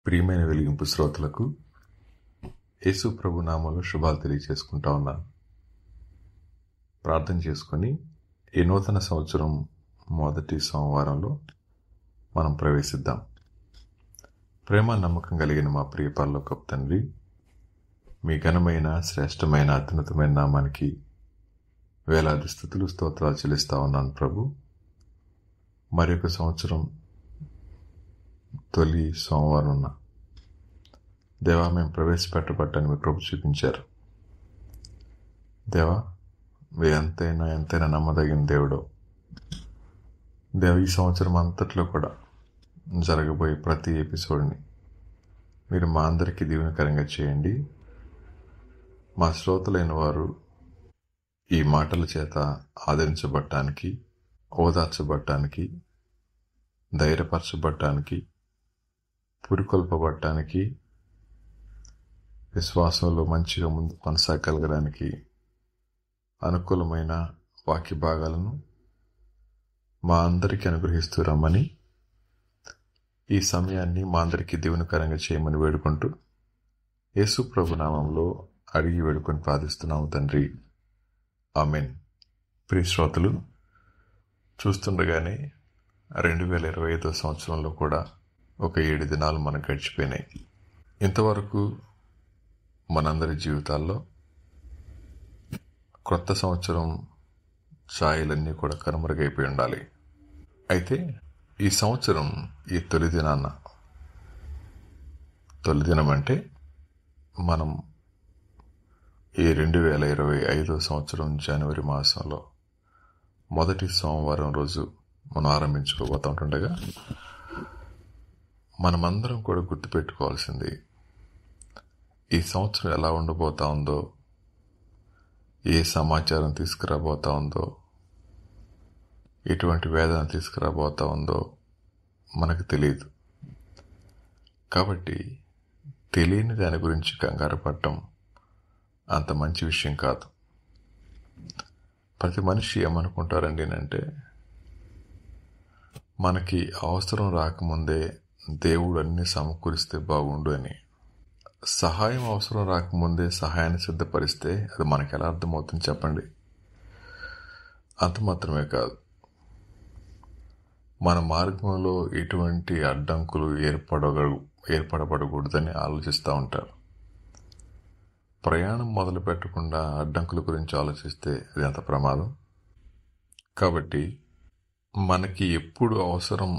ప్రియమైన వెలిగింపు శ్రోతలకు యేసు ప్రభు నామంలో శుభాలు తెలియజేసుకుంటా ఉన్నాను. ప్రార్థన చేసుకొని ఈ నూతన సంవత్సరం మొదటి సోమవారంలో మనం ప్రవేశిద్దాం. ప్రేమ నమ్మకం కలిగిన మా ప్రియ పరలోకపు తండ్రి, మీ ఘనమైన శ్రేష్టమైన అత్యున్నతమైన నామానికి వేలాది స్తుతులు స్తోత్రాలు చెల్లిస్తా ఉన్నాను ప్రభు. మరొక సంవత్సరం తొలి సోమవారం ఉన్న దేవా, మేము ప్రవేశపెట్టబడ్డాన్ని మీ ప్రభు చూపించారు. దేవా, మీరు ఎంతైనా నమ్మదగిన దేవుడు. దేవ, ఈ సంవత్సరం అంతట్లో కూడా జరగబోయే ప్రతి ఎపిసోడ్ని మీరు మా అందరికీ దీవెనకరంగా చేయండి. మా శ్రోతలైన వారు ఈ మాటల చేత ఆదరించబడటానికి, ఓదార్చబడటానికి, ధైర్యపరచబడటానికి, పురికొల్పబడటానికి, విశ్వాసంలో మంచిగా ముందు కొనసాగలగడానికి అనుకూలమైన వాక్య భాగాలను మా అందరికీ అనుగ్రహిస్తూ రమ్మని, ఈ సమయాన్ని మా అందరికీ దీవెనకరంగా చేయమని వేడుకుంటూ యేసు ప్రభు నామంలో అడిగి వేడుకొని ప్రార్థిస్తున్నాము తండ్రి, ఆమెన్. ప్రియ శ్రోతలు, చూస్తుండగానే 2025 సంవత్సరంలో కూడా ఒక 7 దినాలు మనకు గడిచిపోయినాయి. ఇంతవరకు మనందరి జీవితాల్లో క్రొత్త సంవత్సరం ఛాయలన్నీ కూడా కనుమరుగైపోయి ఉండాలి. అయితే ఈ సంవత్సరం ఈ తొలి దినం అంటే మనం ఈ 2025 సంవత్సరం జనవరి మాసంలో మొదటి సోమవారం రోజు మనం ఆరంభించుకోబోతుండగా మనమందరం కూడా గుర్తుపెట్టుకోవాల్సింది, ఈ సంవత్సరం ఎలా ఉండబోతా ఉందో, ఏ సమాచారం తీసుకురాబోతా ఉందో, ఎటువంటి వేదన తీసుకురాబోతా ఉందో మనకు తెలియదు. కాబట్టి తెలియని దాని గురించి కంగారు పడటం అంత మంచి విషయం కాదు. ప్రతి మనిషి ఏమనుకుంటారండి అంటే, మనకి అవసరం రాకముందే దేవుడు అన్ని సమకూరిస్తే బాగుండు అని. సహాయం అవసరం రాకముందే సహాయాన్ని సిద్ధపరిస్తే అది మనకి ఎలా అర్థమవుతుంది చెప్పండి? అంత మాత్రమే కాదు, మన మార్గంలో ఎటువంటి అడ్డంకులు ఏర్పడబడకూడదని ఆలోచిస్తూ ఉంటారు. ప్రయాణం మొదలు పెట్టకుండా అడ్డంకుల గురించి ఆలోచిస్తే అది ఎంత ప్రమాదం. కాబట్టి మనకి ఎప్పుడు అవసరం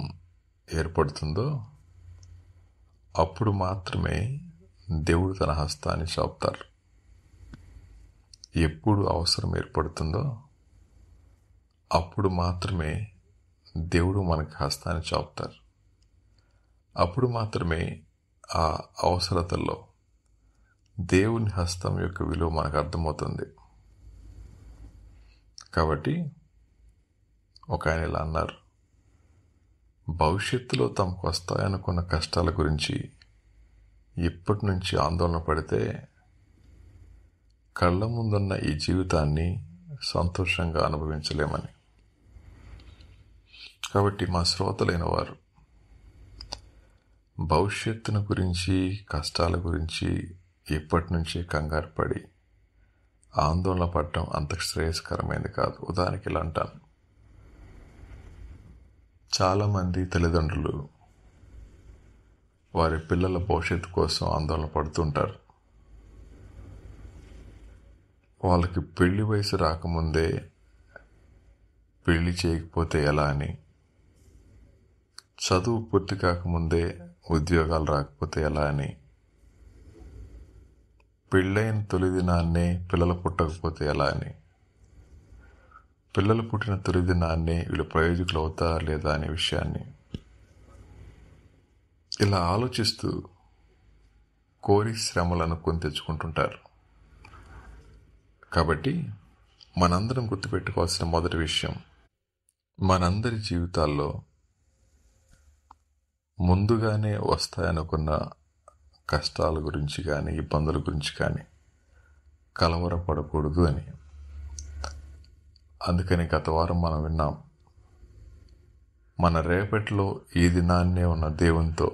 ఏర్పడుతుందో అప్పుడు మాత్రమే దేవుడు తన హస్తాన్ని చాపుతారు. ఎప్పుడు అవసరం ఏర్పడుతుందో అప్పుడు మాత్రమే దేవుడు మనకి హస్తాన్ని చాపుతారు. అప్పుడు మాత్రమే ఆ అవసరతల్లో దేవుని హస్తం యొక్క విలువ మనకు అర్థమవుతుంది. కాబట్టి ఒక ఆయన ఇలా అన్నారు, భవిష్యత్తులో తమకు వస్తాయనుకున్న కష్టాల గురించి ఇప్పటి నుంచి ఆందోళన పడితే కళ్ళ ముందున్న ఈ జీవితాన్ని సంతోషంగా అనుభవించలేమని. కాబట్టి మా శ్రోతలైన వారు భవిష్యత్తును గురించి, కష్టాల గురించి ఇప్పటి నుంచి కంగారు పడి ఆందోళన పడటం అంత శ్రేయస్కరమైనది కాదు. ఉదాహరణకి ఇలా అంటాను, చాలామంది తల్లిదండ్రులు వారి పిల్లల భవిష్యత్తు కోసం ఆందోళన పడుతుంటారు. వాళ్ళకి పెళ్లి వయసు రాకముందే పెళ్లి చేయకపోతే ఎలా అని, చదువు పూర్తి కాకముందే ఉద్యోగాలు రాకపోతే ఎలా అని, పెళ్ళైన తొలి దినాన్నే పిల్లలు పుట్టకపోతే ఎలా అని, పిల్లలు పుట్టిన తొలి దినాన్నే వీళ్ళు ప్రయోజకులు అవుతారా లేదా అనే విషయాన్ని ఇలా ఆలోచిస్తూ కోరి శ్రమలను కొని తెచ్చుకుంటుంటారు. కాబట్టి మనందరం గుర్తుపెట్టుకోవాల్సిన మొదటి విషయం, మనందరి జీవితాల్లో ముందుగానే వస్తాయనుకున్న కష్టాల గురించి కానీ, ఇబ్బందుల గురించి కానీ కలవరపడకూడదు అని. అందుకని గత వారం మనం విన్నాం, మన రేపటిలో ఈ దినాన్నే ఉన్న దేవునితో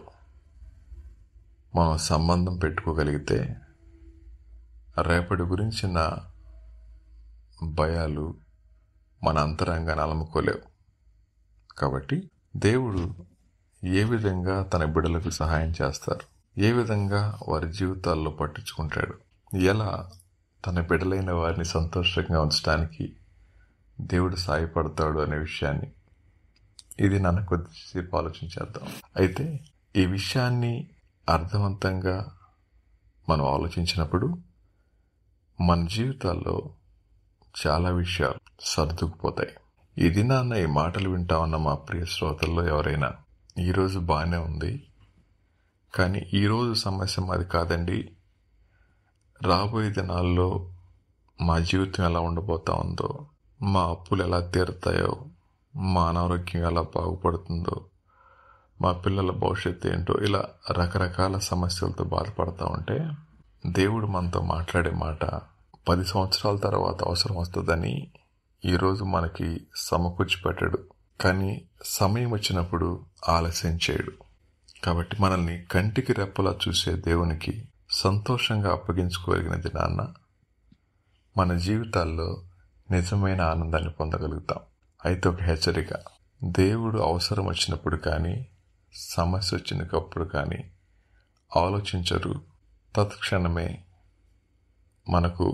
మనం సంబంధం పెట్టుకోగలిగితే రేపటి గురించిన భయాలు మన అంతరంగాన్ని అలముకోలేవు. కాబట్టి దేవుడు ఏ విధంగా తన బిడ్డలకు సహాయం చేస్తారు, ఏ విధంగా వారి జీవితాల్లో పట్టించుకుంటాడు, ఎలా తన బిడ్డలైన వారిని సంతోషంగా ఉంచడానికి దేవుడు సాయపడతాడు అనే విషయాన్ని ఇది నన్ను కొద్దిసేపు ఆలోచించేద్దాం. అయితే ఈ విషయాన్ని అర్థవంతంగా మనం ఆలోచించినప్పుడు మన జీవితాల్లో చాలా విషయాలు సర్దుకుపోతాయి. ఈ దినాన్న ఈ మాటలు వింటా ఉన్న మా ప్రియ శ్రోతల్లో ఎవరైనా ఈరోజు బాగానే ఉంది, కానీ ఈరోజు సమస్య మాది కాదండి, రాబోయే దినాల్లో మా జీవితం ఎలా ఉండబోతా ఉందో, మా అప్పులు ఎలా తీరుతాయో, మా అనారోగ్యం ఎలా బాగుపడుతుందో, మా పిల్లల భవిష్యత్తు ఏంటో, ఇలా రకరకాల సమస్యలతో బాధపడతా ఉంటే దేవుడు మనతో మాట్లాడే మాట 10 సంవత్సరాల తర్వాత అవసరం వస్తుందని ఈరోజు మనకి సమకూర్చి పెట్టాడు. కానీ సమయం వచ్చినప్పుడు ఆలస్యం చేయడు. కాబట్టి మనల్ని కంటికి రెప్పలా చూసే దేవునికి సంతోషంగా అప్పగించుకోగలిగిన దినాన్న మన జీవితాల్లో నిజమైన ఆనందాన్ని పొందగలుగుతాం. అయితే ఒక హెచ్చరిక, దేవుడు అవసరం వచ్చినప్పుడు కానీ సమస్య వచ్చినప్పుడు కానీ ఆలోచించరు, తత్క్షణమే మనకు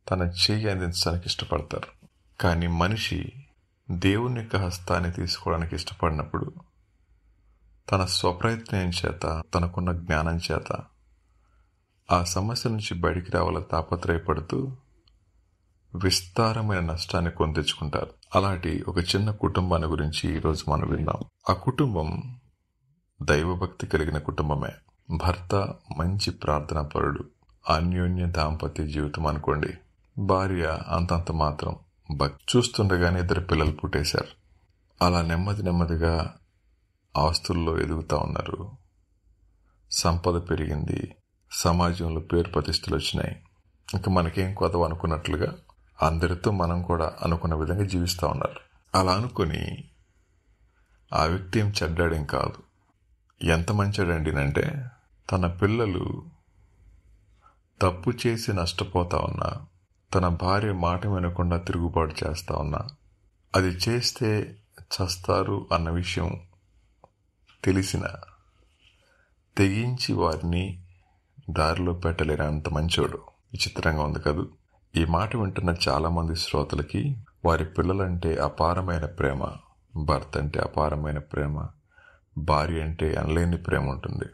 తన చేయి అందించడానికి ఇష్టపడతారు. కానీ మనిషి దేవుని యొక్క హస్తాన్ని తీసుకోవడానికి ఇష్టపడినప్పుడు తన స్వప్రయత్నం చేత, తనకున్న జ్ఞానం చేత ఆ సమస్య నుంచి బయటికి రావాలని తాపత్రయపడుతూ విస్తారమైన నష్టాన్ని కొని తెచ్చుకుంటారు. అలాంటి ఒక చిన్న కుటుంబాన్ని గురించి ఈరోజు మనం విన్నాం. ఆ కుటుంబం దైవభక్తి కలిగిన కుటుంబమే. భర్త మంచి ప్రార్థనా పరుడు, అన్యోన్య దాంపత్య జీవితం అనుకోండి. భార్య అంతంత మాత్రం భక్తి. చూస్తుండగానే 2 పిల్లలు పుట్టేశారు. అలా నెమ్మదిగా ఆస్తుల్లో ఎదుగుతా ఉన్నారు. సంపద పెరిగింది, సమాజంలో పేరు ప్రతిష్టలు వచ్చినాయి. ఇంకా మనకేం కొదవ అనుకున్నట్లుగా అందరితో మనం కూడా అనుకున్న విధంగా జీవిస్తూ ఉన్నారు. అలా అనుకుని ఆ వ్యక్తి ఏం చెడ్డాడేం కాదు, ఎంత మంచాడండి అంటే తన పిల్లలు తప్పు చేసి నష్టపోతా ఉన్నా, తన భార్య మాట వినకుండా తిరుగుబాటు చేస్తా ఉన్నా, అది చేస్తే చస్తారు అన్న విషయం తెలిసిన తెగించి వారిని దారిలో పెట్టలేనంత మంచోడు. విచిత్రంగా ఉంది కదూ. ఈ మాట వింటున్న చాలా మంది శ్రోతలకి వారి పిల్లలంటే అపారమైన ప్రేమ, భర్త అంటే అపారమైన ప్రేమ, భార్య అంటే అనలేని ప్రేమ ఉంటుంది.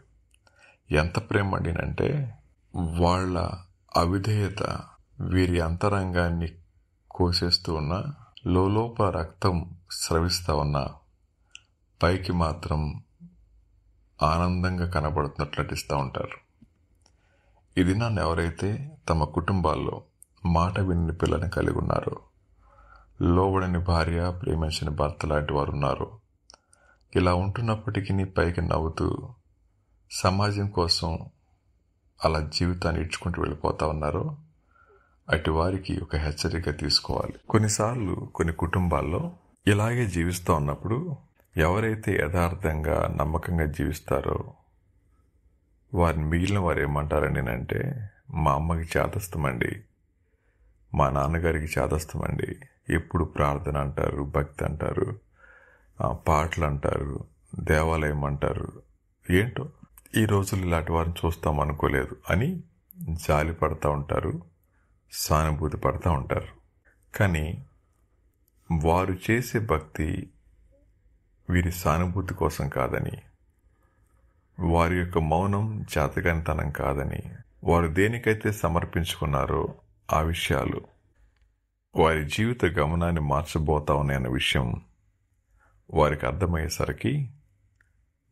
ఎంత ప్రేమ అండినంటే వాళ్ళ అవిధేయత వీరి అంతరంగాన్ని కోసేస్తూ ఉన్నా, లోపల రక్తం స్రవిస్తా ఉన్నా పైకి మాత్రం ఆనందంగా కనబడుతున్నట్లు నటిస్తూ ఉంటారు. ఇది నన్ను ఎవరైతే తమ కుటుంబాల్లో మాట విని పిల్లని కలిగి ఉన్నారో, లోబడని భార్య, ప్రేమించిన భర్త లాంటి వారు ఉన్నారు. ఇలా ఉంటున్నప్పటికీ పైకి నవ్వుతూ సమాజం కోసం అలా జీవితాన్ని ఇడ్చుకుంటూ వెళ్ళిపోతా ఉన్నారు. అటు వారికి ఒక హెచ్చరిక తీసుకోవాలి. కొన్నిసార్లు కొన్ని కుటుంబాల్లో ఇలాగే జీవిస్తూ ఉన్నప్పుడు ఎవరైతే యథార్థంగా నమ్మకంగా జీవిస్తారో వారిని మిగిలిన వారు ఏమంటారండి అంటే, మా అమ్మకి చేతస్థమండి, మా నాన్నగారికి చేతస్థమండి, ఎప్పుడు ప్రార్థన అంటారు, భక్తి అంటారు, పాటలు అంటారు, దేవాలయం అంటారు, ఏంటో ఈ రోజులు ఇలాంటి వారిని చూస్తాం అనుకోలేదు అని జాలి పడతా ఉంటారు, సానుభూతి పడతా ఉంటారు. కానీ వారు చేసే భక్తి వీరి సానుభూతి కోసం కాదని, వారి యొక్క మౌనం చేతగానితనం కాదని, వారు దేనికైతే సమర్పించుకున్నారో ఆ విషయాలు వారి జీవిత గమనాన్ని మార్చబోతా ఉన్నాయన్న విషయం వారికి అర్థమయ్యేసరికి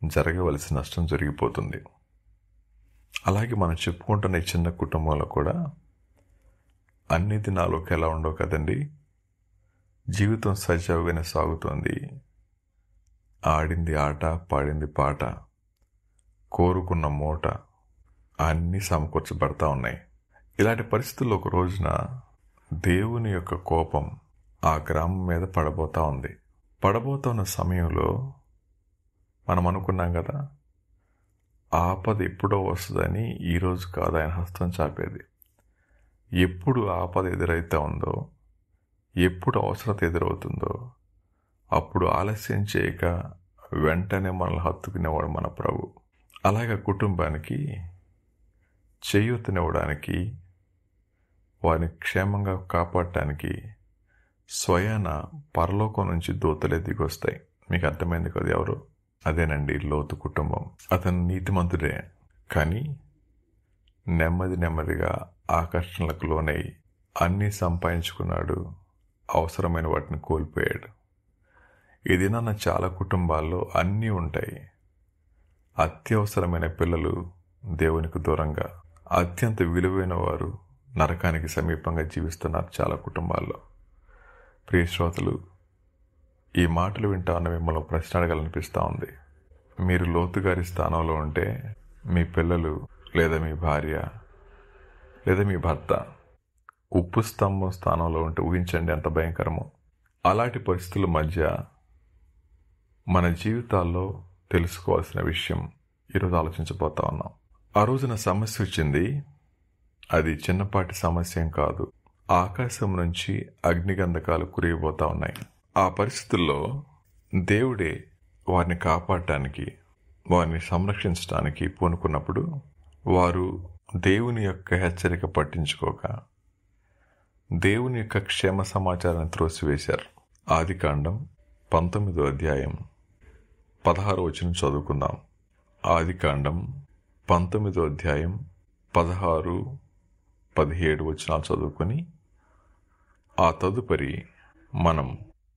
జరగవలసిన నష్టం జరిగిపోతుంది. అలాగే మనం చెప్పుకుంటున్న ఈ చిన్న కుటుంబంలో కూడా అన్ని దినాలు ఎలా ఉండవు కదండి. జీవితం సజావుగానే సాగుతోంది. ఆడింది ఆట, పాడింది పాట, కోరుకున్న మూట అన్నీ సమకూర్చబడతా ఉన్నాయి. ఇలాంటి పరిస్థితుల్లో ఒక రోజున దేవుని యొక్క కోపం ఆ గ్రామం మీద పడబోతా ఉంది. పడబోతున్న సమయంలో మనం అనుకున్నాం కదా, ఆపద ఎప్పుడో వస్తుందని ఈరోజు కాదు ఆయన హస్తం చాపేది. ఎప్పుడు ఆపద ఎదురైతే ఉందో, ఎప్పుడు అవసరత ఎదురవుతుందో అప్పుడు ఆలస్యం చేయక వెంటనే మనల్ని హత్తుకునేవాడు మన ప్రభు. అలాగే కుటుంబానికి చేయూతనివ్వడానికి, వారిని క్షేమంగా కాపాడటానికి స్వయాన పరలోకం నుంచి దూతలే దిగొస్తాయి. మీకు అర్థమైంది కదా ఎవరు? అదేనండి లోతు కుటుంబం. అతను నీతిమంతుడే, కానీ నెమ్మదిగా ఆకర్షణలకు లోనై అన్నీ సంపాదించుకున్నాడు, అవసరమైన వాటిని కోల్పోయాడు. ఇది నాన్న చాలా కుటుంబాల్లో అన్నీ ఉంటాయి. అత్యవసరమైన పిల్లలు దేవునికి దూరంగా, అత్యంత విలువైన వారు నరకానికి సమీపంగా జీవిస్తున్నారు చాలా కుటుంబాల్లో. ప్రియ శ్రోతలు, ఈ మాటలు వింటా ఉన్న మిమ్మల్ని ప్రశ్న అడగాలనిపిస్తూ ఉంది. మీరు లోతు గారి స్థానంలో ఉంటే మీ పిల్లలు లేదా మీ భార్య లేదా మీ భర్త ఉప్పు స్తంభం స్థానంలో ఉంటే ఊహించండి ఎంత భయంకరమో. అలాంటి పరిస్థితుల మధ్య మన జీవితాల్లో తెలుసుకోవాల్సిన విషయం ఈరోజు ఆలోచించబోతా ఉన్నాం. ఆ రోజున సమస్య వచ్చింది. అది చిన్నపాటి సమస్య ఏం కాదు. ఆకాశం నుంచి అగ్నిగంధకాలు కురిగిపోతా ఉన్నాయి. ఆ పరిస్థితుల్లో దేవుడే వారిని కాపాడటానికి, వారిని సంరక్షించడానికి పూనుకున్నప్పుడు వారు దేవుని యొక్క హెచ్చరిక పట్టించుకోక దేవుని యొక్క క్షేమ సమాచారాన్ని త్రోసివేశారు. ఆదికాండం 19వ అధ్యాయం 16వ వచనం చదువుకుందాం. ఆదికాండం 19వ అధ్యాయం 16, 17 వచనాలు చదువుకొని ఆ తదుపరి మనం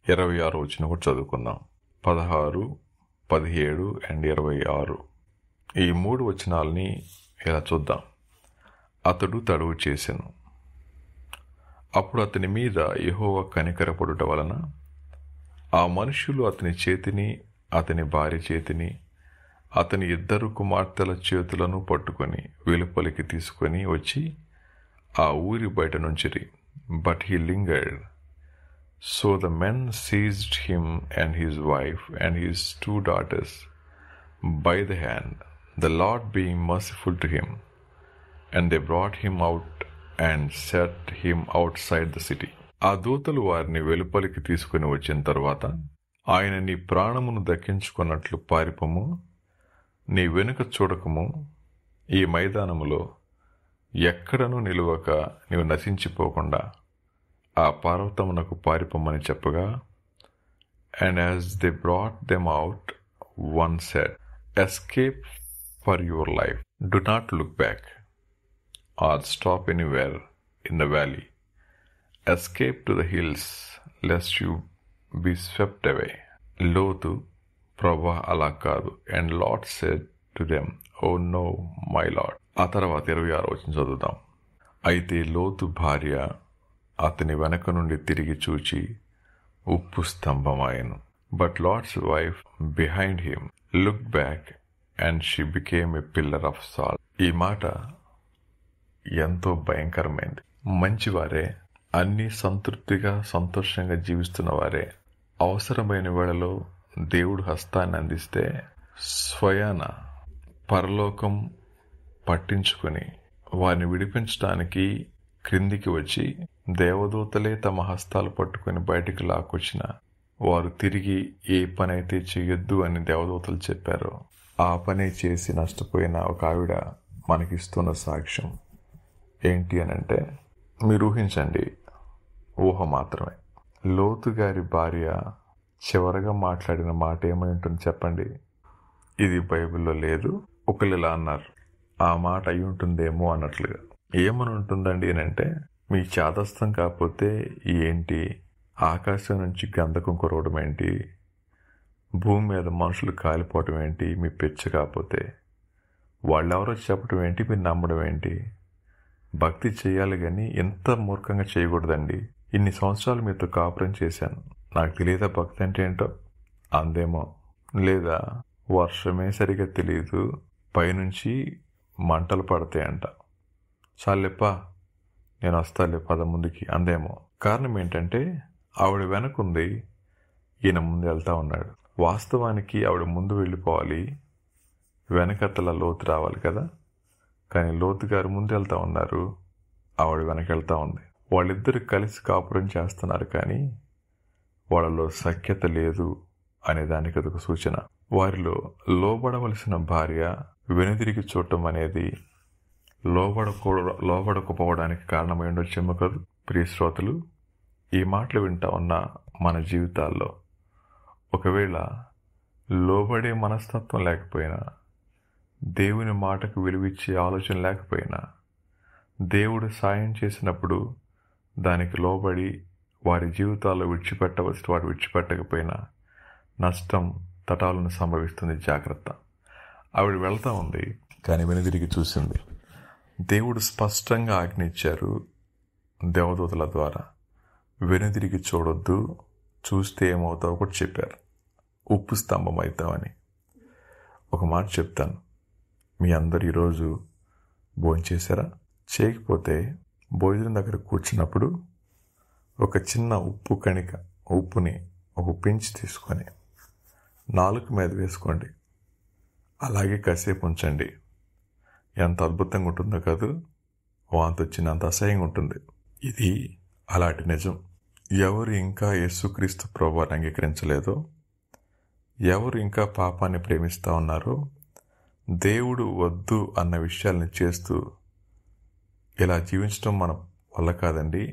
26వ వచనం కూడా చదువుకుందాం. 16, 17 అండ్ 26 ఈ 3 వచనాలని ఇలా చూద్దాం. అతడు తడువు చేసెను. అప్పుడు అతని మీద యెహోవా కనికరపడుట వలన ఆ మనుష్యులు అతని చేతిని, అతని భార్య చేతిని, అతని 2 కుమార్తెల చేతులను పట్టుకొని వెలుపలికి తీసుకొని వచ్చి ఆ ఊరి బయట నుంచిరి. But he lingered. So the men seized him and his wife and his 2 daughters by the hand, the Lord being merciful to him. And they brought him out and set him outside the city. ఆ దూతలు వారిని వెలుపలికి తీసుకుని వచ్చిన తర్వాత, ఆయన నీ ప్రాణమును దక్కించుకున్నట్లు పారిపము, నీ వెనుక చూడకము, ఈ మైదానములో ఎక్కడనూ నిలువక నీవు నశించిపోకుండా ఆ పర్వతమునకు పారిపమ్మని చెప్పగా, and as they brought them out, one said, escape for your life, do not look back or stop anywhere in the valley. Escape to the hills, lest you be swept away. Lothu, Prabha అలా కాదు. And Lot said to them, oh no, my Lord. ఆ తర్వాత 26వ వచనం చదువుదాం. అయితే లోతు భార్య అతని వెనక నుండి తిరిగి చూచి ఉప్పు స్తంభమాయెను. But Lot's wife behind him looked back and she became a pillar of salt. ఈ మాట ఎంతో భయంకరమైంది. మంచివారే, అన్ని సంతృప్తిగా సంతోషంగా జీవిస్తున్న వారే అవసరమైన వేళలో దేవుడు హస్తాన్ని అందిస్తే స్వయాన పరలోకం పట్టించుకొని వారిని విడిపించడానికి క్రిందికి వచ్చి దేవదూతలే తమ హస్తాలు పట్టుకొని బయటికి లాక్కొచ్చిన వారు తిరిగి ఏ పని అయితే చేయొద్దు అని దేవదూతలు చెప్పారో ఆ పని చేసి నష్టపోయిన ఒక ఆవిడ మనకిస్తున్న సాక్ష్యం ఏంటి అని అంటే, మీరు ఊహించండి, ఊహ మాత్రమే. లోతు గారి భార్య చివరగా మాట్లాడిన మాట ఏమై ఉంటుంది చెప్పండి? ఇది బైబిల్లో లేదు. ఒకళ్ళు ఇలా అన్నారు, ఆ మాట అయి ఉంటుందేమో అన్నట్లుగా. ఏమని ఉంటుందండి అని అంటే, మీ చాదస్తం కాకపోతే ఏంటి, ఆకాశం నుంచి గంధకం కురవడం ఏంటి, భూమి మీద మనుషులు కాలిపోవటం ఏంటి, మీ పిచ్చ కాకపోతే వాళ్ళెవరో చెప్పడం ఏంటి, మీరు నమ్మడం ఏంటి, భక్తి చేయాలి కానీ ఎంత మూర్ఖంగా చేయకూడదండి, ఇన్ని సంవత్సరాలు మీతో కాపురం చేశాను, నాకు తెలియదా భక్తి అంటే ఏంటో అందేమో. లేదా వర్షమే సరిగా తెలియదు, పైనుంచి మంటలు పడతాయంట, చాలేప్పా నేను వస్తాలే పద ముందుకి అందేమో. కారణం ఏంటంటే ఆవిడ వెనకుంది, ఈయన ముందు వెళ్తా ఉన్నాడు. వాస్తవానికి ఆవిడ ముందు వెళ్ళిపోవాలి, వెనకతల లోతు రావాలి కదా, కానీ లోతు గారు ముందు వెళ్తా ఉన్నారు, ఆవిడ వెనకెళ్తా ఉంది. వాళ్ళిద్దరు కలిసి కాపురం చేస్తున్నారు, కానీ వాళ్ళలో సఖ్యత లేదు అనే దానికి అదొక సూచన. వారిలో లోబడవలసిన భార్య వెనుదిరిగి చూడటం అనేది లోబడకపోవడానికి కారణమై ఉండొచ్చేమో కాదు. ప్రియ శ్రోతలు, ఈ మాటలు వింటా ఉన్న మన జీవితాల్లో ఒకవేళ లోబడే మనస్తత్వం లేకపోయినా, దేవుని మాటకు విలువిచ్చే ఆలోచన లేకపోయినా, దేవుడు సాయం చేసినప్పుడు దానికి లోబడి వారి జీవితాల్లో విడిచిపెట్టవలసిన వాడు విడిచిపెట్టకపోయినా నష్టం తటాలను సంభవిస్తుంది. జాగ్రత్త. ఆవిడ వెళ్తా ఉంది, కానీ వెనుదిరిగి చూసింది. దేవుడు స్పష్టంగా ఆజ్ఞ ఇచ్చారు దేవదూతల ద్వారా, వెనుదిరిగి చూడొద్దు, చూస్తే ఏమవుతావో కూడా చెప్పారు, ఉప్పు స్తంభం అవుతావని. ఒక మాట చెప్తాను, మీ అందరు ఈరోజు భోంచేశారా? చేయకపోతే భోజనం దగ్గర కూర్చున్నప్పుడు ఒక చిన్న ఉప్పు కణిక, ఉప్పుని ఒక పించి తీసుకొని నాలుక మీద వేసుకోండి, అలాగే కాసేపు ఉంచండి. ఎంత అద్భుతంగా ఉంటుందో కాదు, వాంతి వచ్చినంత అసహ్యంగా ఉంటుంది. ఇది అలాంటి నిజం. ఎవరు ఇంకా యేసుక్రీస్తు ప్రభువుని అంగీకరించలేదో, ఎవరు ఇంకా పాపాన్ని ప్రేమిస్తూ ఉన్నారో, దేవుడు వద్దు అన్న విషయాల్ని చేస్తూ ఇలా జీవించడం మన వల్ల కాదండి,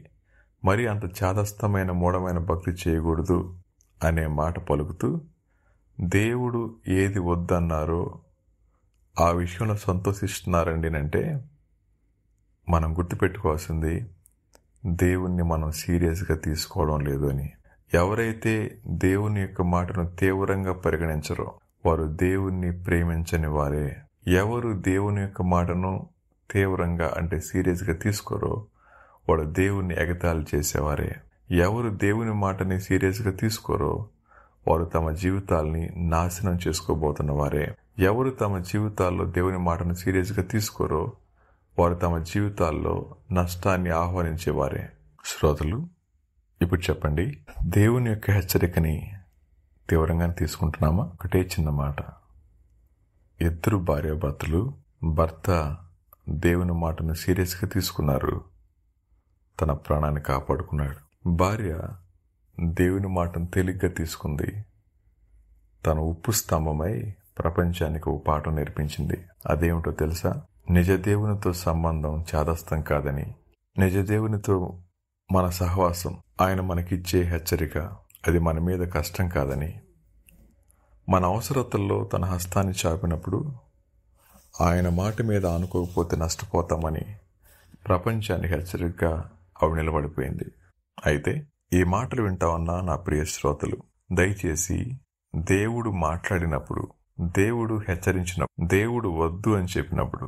మరి అంత చాదస్తమైన మూఢమైన భక్తి చేయకూడదు అనే మాట పలుకుతూ దేవుడు ఏది వద్దన్నారో ఆ విషయంలో సంతోషిస్తున్నారండి అంటే మనం గుర్తుపెట్టుకోవాల్సింది దేవుణ్ణి మనం సీరియస్గా తీసుకోవడం లేదు అని. ఎవరైతే దేవుని యొక్క మాటను తీవ్రంగా పరిగణించరో వారు దేవుణ్ణి ప్రేమించని వారే. ఎవరు దేవుని యొక్క మాటను తీవ్రంగా అంటే సీరియస్గా తీసుకోరో వాడు దేవుణ్ణి ఎగతాళి చేసేవారే. ఎవరు దేవుని మాటని సీరియస్గా తీసుకోరో వారు తమ జీవితాల్ని నాశనం చేసుకోబోతున్న వారే. ఎవరు తమ జీవితాల్లో దేవుని మాటను సీరియస్గా తీసుకోరో వారు తమ జీవితాల్లో నష్టాన్ని ఆహ్వానించేవారే. శ్రోతలు, ఇప్పుడు చెప్పండి, దేవుని యొక్క హెచ్చరికని తీవ్రంగానే తీసుకుంటున్నామా? ఒకటే చిన్న మాట, ఇద్దరు భార్యాభర్తలు, భర్త దేవుని మాటను సీరియస్గా తీసుకున్నారు, తన ప్రాణాన్ని కాపాడుకున్నాడు. భార్య దేవుని మాటను తేలిగ్గా తీసుకుంది, తన ఉప్పు స్తంభమై ప్రపంచానికి ఒక పాఠం నేర్పించింది. అదేమిటో తెలుసా? నిజ దేవునితో సంబంధం చాదస్తం కాదని, నిజ దేవునితో మన సహవాసం, ఆయన మనకిచ్చే హెచ్చరిక, అది మన మీద కష్టం కాదని, మన అవసరతల్లో తన హస్తాన్ని చాపినప్పుడు ఆయన మాట మీద ఆనుకోకపోతే నష్టపోతామని ప్రపంచానికి హెచ్చరికగా ఆవిడ నిలబడిపోయింది. అయితే ఈ మాటలు వింటా ఉన్నా నా ప్రియ శ్రోతలు, దయచేసి దేవుడు మాట్లాడినప్పుడు, దేవుడు హెచ్చరించినప్పుడు, దేవుడు వద్దు అని చెప్పినప్పుడు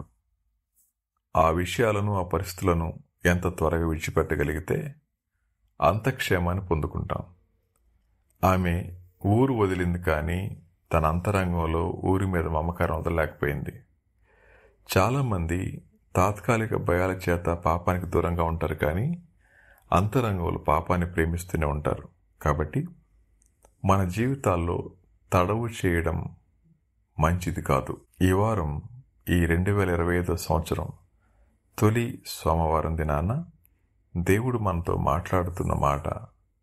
ఆ విషయాలను, ఆ పరిస్థితులను ఎంత త్వరగా విడిచిపెట్టగలిగితే అంత క్షేమాన్ని పొందుకుంటాం. ఆమె ఊరు వదిలింది, కానీ తన అంతరంగంలో ఊరి మీద మమకారం వదలలేకపోయింది. చాలామంది తాత్కాలిక భయాల చేత పాపానికి దూరంగా ఉంటారు, కానీ అంతరంగంలో పాపాన్ని ప్రేమిస్తూనే ఉంటారు. కాబట్టి మన జీవితాల్లో తడవు చేయడం మంచిది కాదు. ఈ వారం, ఈ 2025 సంవత్సరం తొలి సోమవారం దినాన దేవుడు మనతో మాట్లాడుతున్న మాట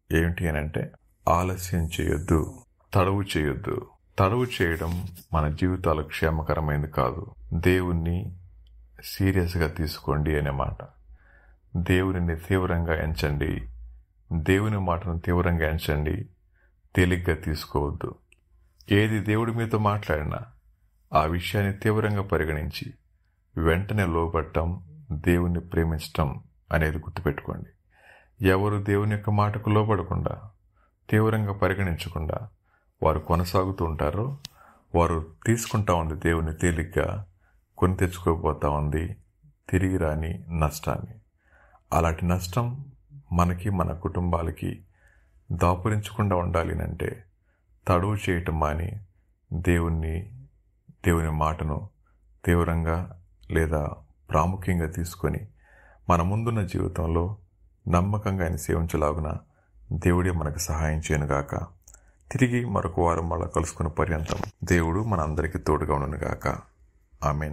ఏమిటి అని అంటే, ఆలస్యం చేయొద్దు, తడవు చేయొద్దు. తడవు చేయడం మన జీవితాలకు క్షేమకరమైనది కాదు. దేవుణ్ణి సీరియస్గా తీసుకోండి అనే మాట. దేవునిని తీవ్రంగా ఎంచండి, దేవుని మాటను తీవ్రంగా ఎంచండి, తేలిగ్గా తీసుకోవద్దు. ఏది దేవుడి మీతో మాట్లాడినా ఆ విషయాన్ని తీవ్రంగా పరిగణించి వెంటనే లోబట్టం దేవుణ్ణి ప్రేమించటం అనేది గుర్తుపెట్టుకోండి. ఎవరు దేవుని యొక్క మాటకు లోబడకుండా, తీవ్రంగా పరిగణించకుండా వారు కొనసాగుతూ ఉంటారో వారు తీసుకుంటా ఉంది దేవుని తేలిగ్గా, కొని తెచ్చుకోకపోతా ఉంది తిరిగి రాని నష్టాన్ని. అలాంటి నష్టం మనకి, మన కుటుంబాలకి దాపురించకుండా ఉండాలి అంటే తడువు చేయటం మాని దేవుని మాటను తీవ్రంగా లేదా ప్రాముఖ్యంగా తీసుకొని మన ముందున్న జీవితంలో నమ్మకంగా ఆయన సేవించలాగున దేవుడే మనకు సహాయం చేయనుగాక. తిరిగి మరొక వారం మళ్ళా కలుసుకునే పర్యంతం దేవుడు మన అందరికీ తోడుగా ఉండునుగాక. ఆమేన్.